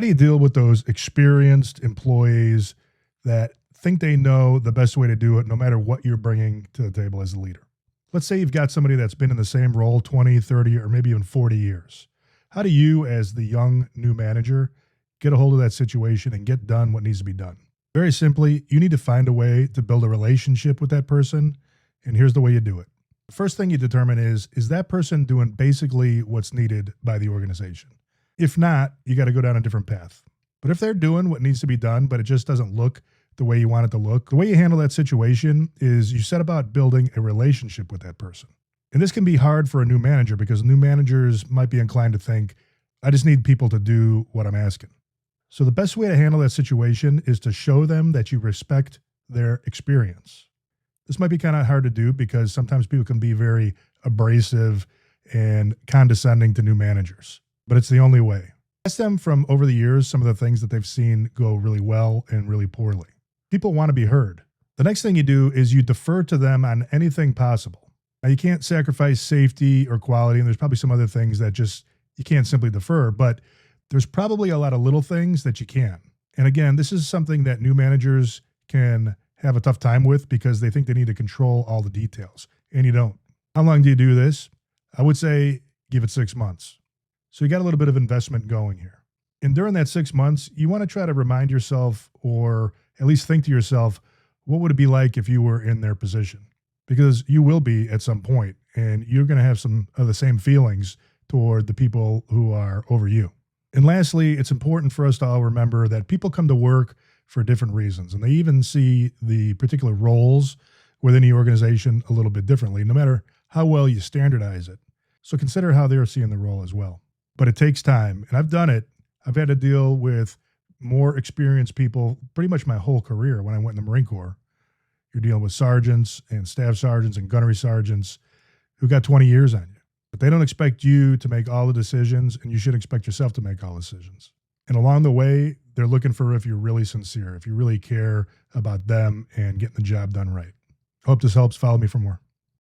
How do you deal with those experienced employees that think they know the best way to do it no matter what you're bringing to the table as a leader? Let's say you've got somebody that's been in the same role 20, 30, or maybe even 40 years. How do you, as the young new manager, get a hold of that situation and get done what needs to be done? Very simply, you need to find a way to build a relationship with that person, and here's the way you do it. The first thing you determine is that person doing basically what's needed by the organization? If not, you got to go down a different path. But if they're doing what needs to be done, but it just doesn't look the way you want it to look, the way you handle that situation is you set about building a relationship with that person. And this can be hard for a new manager because new managers might be inclined to think, I just need people to do what I'm asking. So the best way to handle that situation is to show them that you respect their experience. This might be kind of hard to do because sometimes people can be very abrasive and condescending to new managers, but it's the only way. Ask them from over the years some of the things that they've seen go really well and really poorly. People want to be heard. The next thing you do is you defer to them on anything possible. Now, you can't sacrifice safety or quality, and there's probably some other things that just you can't simply defer, but there's probably a lot of little things that you can. And again, this is something that new managers can have a tough time with because they think they need to control all the details, and you don't. How long do you do this? I would say give it 6 months. So you got a little bit of investment going here. And during that 6 months, you want to try to remind yourself, or at least think to yourself, what would it be like if you were in their position? Because you will be at some point, and you're going to have some of the same feelings toward the people who are over you. And lastly, it's important for us to all remember that people come to work for different reasons, and they even see the particular roles within the organization a little bit differently, no matter how well you standardize it. So consider how they're seeing the role as well. But it takes time, and I've done it. I've had to deal with more experienced people pretty much my whole career. When I went in the Marine Corps, you're dealing with sergeants and staff sergeants and gunnery sergeants who got 20 years on you. But they don't expect you to make all the decisions, and you should expect yourself to make all decisions. And along the way, they're looking for if you're really sincere, if you really care about them and getting the job done right. Hope this helps. Follow me for more.